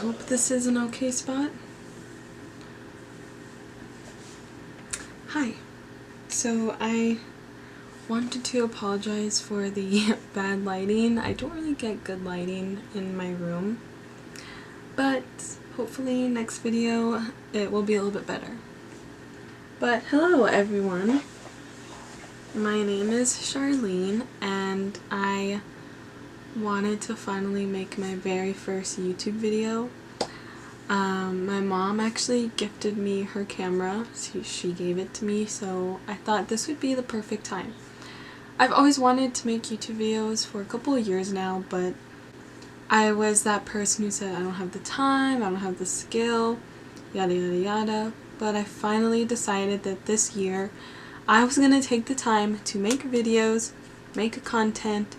hope this is an okay spot. Hi. So I wanted to apologize for the bad lighting. I don't really get good lighting in my room, but hopefully next video it will be a little bit better. But hello everyone. My name is Charlene and I wanted to finally make my very first YouTube video. My mom actually gifted me her camera. She gave it to me, so I thought this would be the perfect time. I've always wanted to make YouTube videos for a couple of years now, but I was that person who said I don't have the time, I don't have the skill, yada yada yada. But I finally decided that this year I was going to take the time to make videos, make content,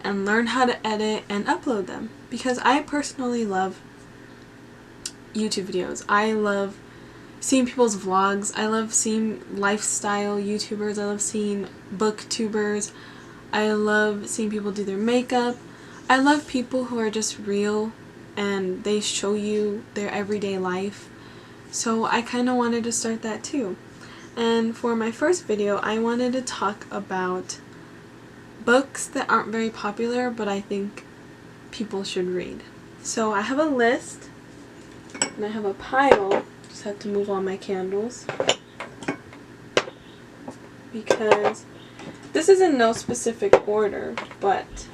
and learn how to edit and upload them, because I personally love YouTube videos. I love seeing people's vlogs. I love seeing lifestyle YouTubers. I love seeing booktubers. I love seeing people do their makeup. I love people who are just real and they show you their everyday life. So I kind of wanted to start that too. And for my first video, I wanted to talk about books that aren't very popular but I think people should read. So I have a list and I have a pile. Just have to move all my candles because this is in no specific order, but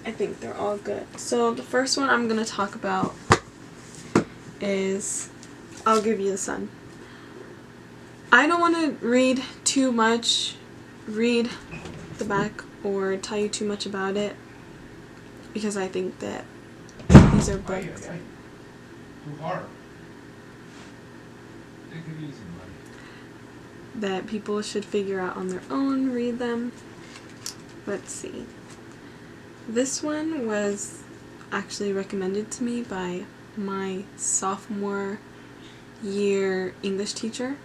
I think they're all good. So the first one I'm going to talk about is I'll Give You the Sun. I don't want to read too much, read the back or tell you too much about it, because I think that these are books that people should figure out on their own, read them. Let's see. This one was actually recommended to me by my sophomore year English teacher.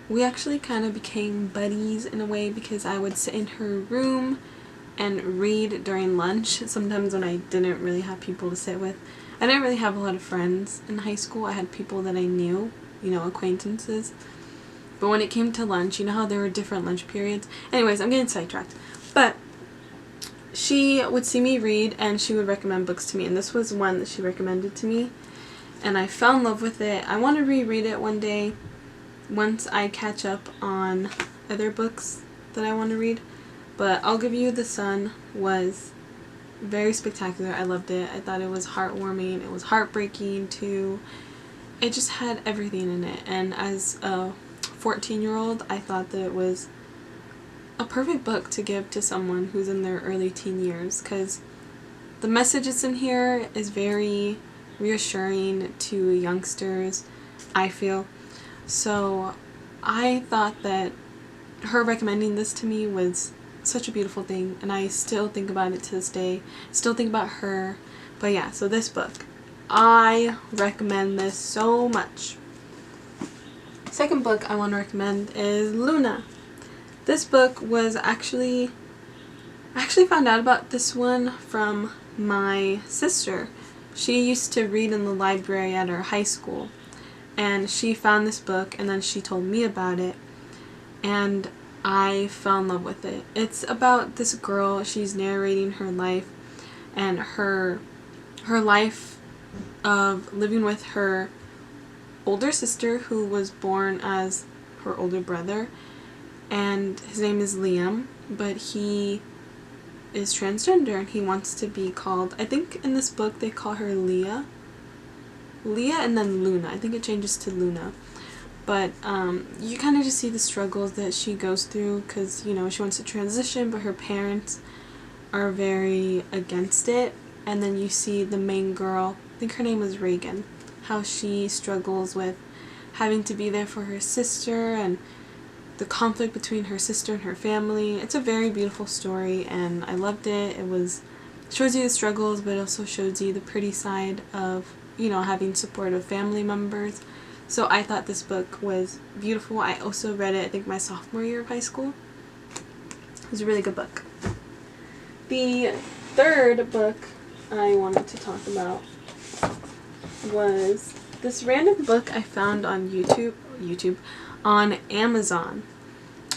We actually kind of became buddies in a way because I would sit in her room and read during lunch. Sometimes when I didn't really have people to sit with. I didn't really have a lot of friends in high school. I had people that I knew, you know, acquaintances. But when it came to lunch, you know how there were different lunch periods? Anyways, I'm getting sidetracked. But she would see me read and she would recommend books to me. And this was one that she recommended to me. And I fell in love with it. I want to reread it one day once I catch up on other books that I want to read. But I'll Give You the Sun was very spectacular. I loved it. I thought it was heartwarming. It was heartbreaking too. It just had everything in it. And as a 14-year-old, I thought that it was a perfect book to give to someone who's in their early teen years, because the messages in here is very reassuring to youngsters, I feel. So I thought that her recommending this to me was such a beautiful thing, and I still think about it to this day. Still think about her. But yeah, so this book, I recommend this so much. Second book I want to recommend is Luna. This book was I actually found out about this one from my sister. She used to read in the library at her high school, and she found this book and then she told me about it and I fell in love with it. It's about this girl. She's narrating her life and her life of living with her older sister who was born as her older brother, and his name is Liam, but he is transgender and he wants to be called, I think in this book they call her Leah and then Luna. I think it changes to Luna. But you kind of just see the struggles that she goes through because, you know, she wants to transition but her parents are very against it. And then you see the main girl, I think her name was Reagan, how she struggles with having to be there for her sister and the conflict between her sister and her family. It's a very beautiful story and I loved it. It shows you the struggles, but it also shows you the pretty side of, you know, having supportive family members. So I thought this book was beautiful. I also read it, I think, my sophomore year of high school. It was a really good book. The third book I wanted to talk about was this random book I found on on Amazon.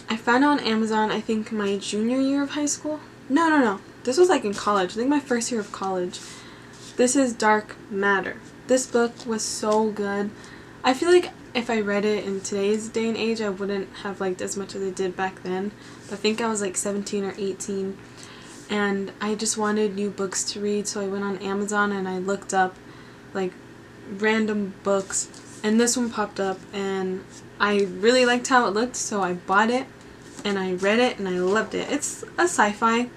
I found it on Amazon, I think my junior year of high school. No. This was like in college. I think my first year of college. This is Dark Matter. This book was so good. I feel like if I read it in today's day and age, I wouldn't have liked as much as I did back then. But I think I was like 17 or 18. And I just wanted new books to read, so I went on Amazon and I looked up like random books, and this one popped up, and I really liked how it looked, so I bought it and I read it and I loved it. It's a sci-fi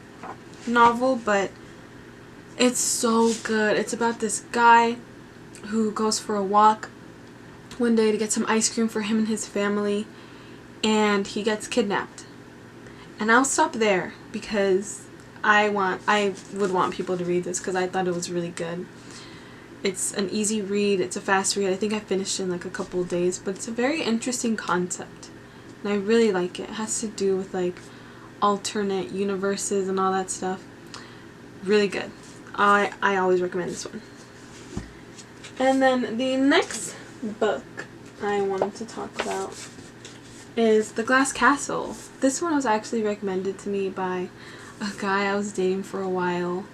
novel, but it's so good. It's about this guy who goes for a walk one day to get some ice cream for him and his family, and he gets kidnapped. And I'll stop there because I would want people to read this because I thought it was really good. It's an easy read, it's a fast read. I think I finished in like a couple of days, but it's a very interesting concept. And I really like it. It has to do with like alternate universes and all that stuff. Really good. I always recommend this one. And then the next book I wanted to talk about is The Glass Castle. This one was actually recommended to me by a guy I was dating for a while,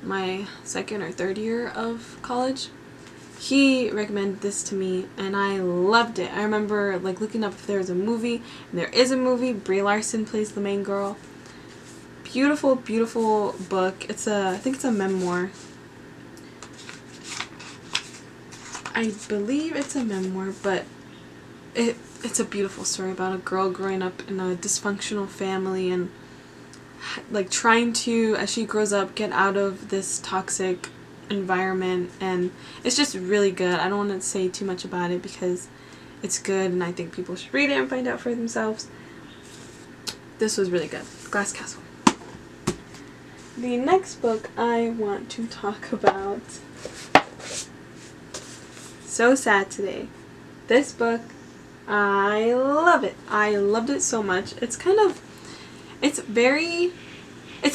my second or third year of college. He recommended this to me and I loved it. I remember like looking up if there was a movie, and there is a movie. Brie Larson plays the main girl. Beautiful, beautiful book. I think it's a memoir. I believe it's a memoir, but it's a beautiful story about a girl growing up in a dysfunctional family and like trying to, as she grows up, get out of this toxic environment, and it's just really good. I don't want to say too much about it because it's good and I think people should read it and find out for themselves. This was really good. Glass Castle. The next book I want to talk about, So Sad Today. This book, I love it. I loved it so much. It's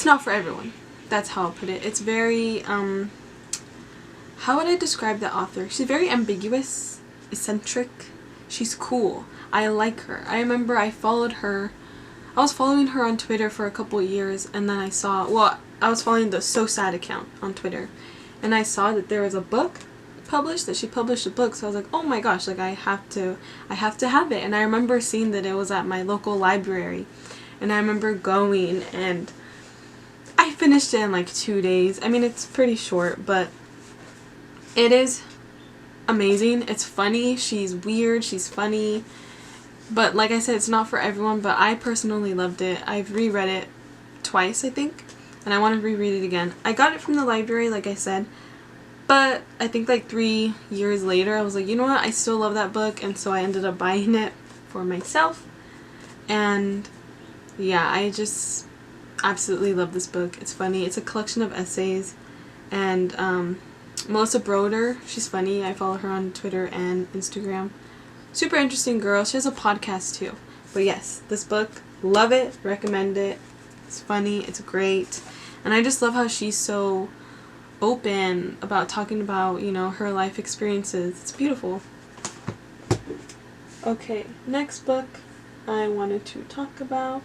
not for everyone. That's how I'll put it. It's very, how would I describe the author? She's very ambiguous, eccentric. She's cool. I like her. I remember I followed her. I was following her on Twitter for a couple of years, and then I was following the So Sad account on Twitter, and I saw that there was a book published, that she published a book, so I was like, oh my gosh, like I have to have it. And I remember seeing that it was at my local library, and I remember going, and I finished it in like 2 days. I mean, it's pretty short, but it is amazing. It's funny. She's weird. She's funny. But like I said, it's not for everyone, but I personally loved it. I've reread it twice, I think, and I want to reread it again. I got it from the library, like I said, but I think like 3 years later, I was like, you know what? I still love that book, and so I ended up buying it for myself. And yeah, I just absolutely love this book. It's funny. It's a collection of essays, and Melissa Broder, she's funny. I follow her on Twitter and Instagram. Super interesting girl. She has a podcast too. But yes, this book, love it, recommend it. It's funny, it's great. And I just love how she's so open about talking about, you know, her life experiences. It's beautiful. Okay, next book I wanted to talk about,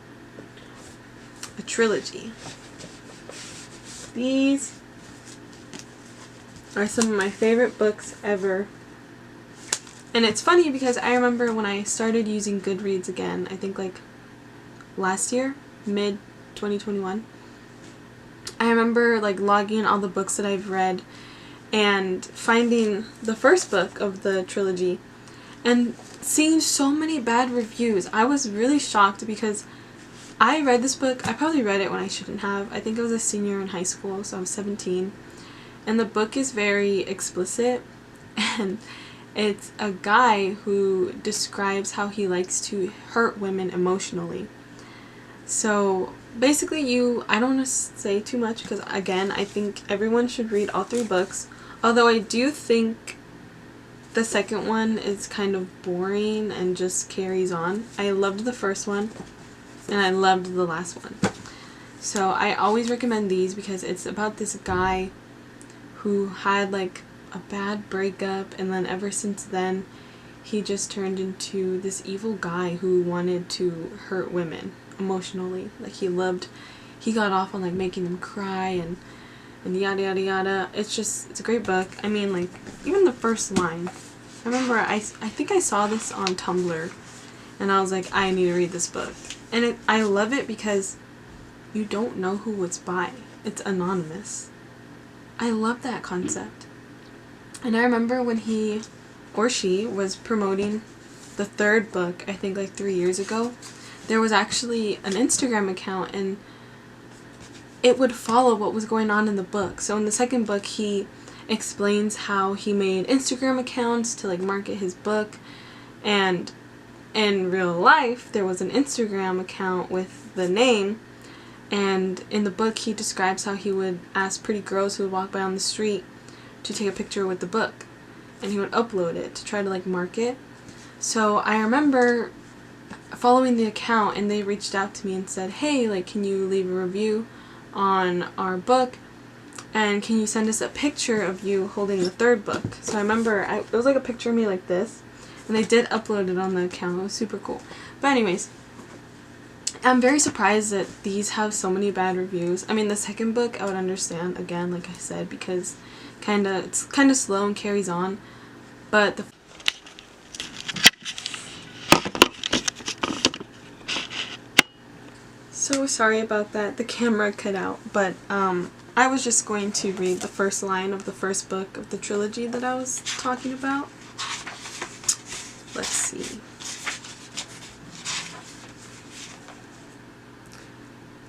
a trilogy. These are some of my favorite books ever. And it's funny because I remember when I started using Goodreads again, I think like last year, mid 2021, I remember like logging all the books that I've read and finding the first book of the trilogy and seeing so many bad reviews. I was really shocked because I read this book, I probably read it when I shouldn't have. I think I was a senior in high school, so I was 17. And the book is very explicit, and it's a guy who describes how he likes to hurt women emotionally. So basically I don't want to say too much because again, I think everyone should read all 3 books. Although I do think the second one is kind of boring and just carries on. I loved the first one and I loved the last one. So I always recommend these because it's about this guy who had like a bad breakup, and then ever since then he just turned into this evil guy who wanted to hurt women emotionally. Like he got off on like making them cry and yada yada yada. It's a great book. I mean, like, even the first line, I remember I think I saw this on Tumblr and I was like, I need to read this book. And I love it because you don't know who it's by. It's anonymous. I love that concept. And I remember when he or she was promoting the third book, I think like 3 years ago, there was actually an Instagram account and it would follow what was going on in the book. So in the second book, he explains how he made Instagram accounts to like market his book, and in real life there was an Instagram account with the name, and in the book he describes how he would ask pretty girls who would walk by on the street to take a picture with the book, and he would upload it to try to like market. So I remember following the account and they reached out to me and said, hey, like, can you leave a review on our book, and can you send us a picture of you holding the third book? So I remember it was like a picture of me like this, and they did upload it on the account. It was super cool. But anyways, I'm very surprised that these have so many bad reviews. I mean, the second book I would understand, again, like I said, because it's kind of slow and carries on, but the so sorry about that, the camera cut out, but I was just going to read the first line of the first book of the trilogy that I was talking about. Let's see.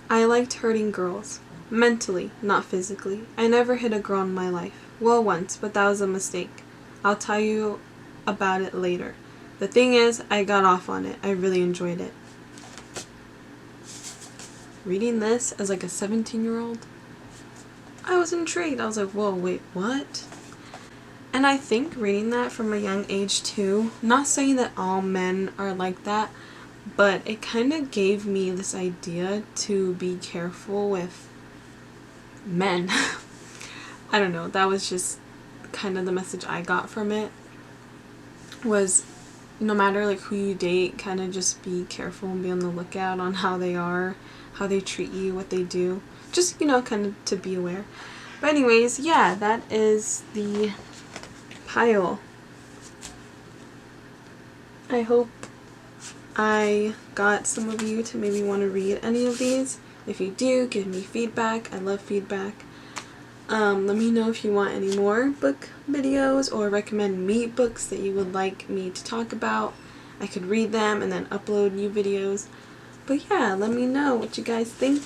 I liked hurting girls. Mentally, not physically. I never hit a girl in my life. Well, once, but that was a mistake. I'll tell you about it later. The thing is, I got off on it. I really enjoyed it. Reading this as like a 17-year-old, I was intrigued. I was like, whoa, wait, what? And I think reading that from a young age too, not saying that all men are like that, but it kind of gave me this idea to be careful with men. I don't know, that was just kind of the message I got from it, was no matter like who you date, kind of just be careful and be on the lookout on how they are, how they treat you, what they do. Just, you know, kind of to be aware. But anyways, yeah, that is the pile. I hope I got some of you to maybe want to read any of these. If you do, give me feedback. I love feedback. Let me know if you want any more book videos or recommend me books that you would like me to talk about. I could read them and then upload new videos. But yeah, let me know what you guys think,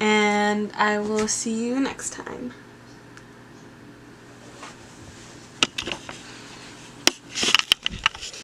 and I will see you next time.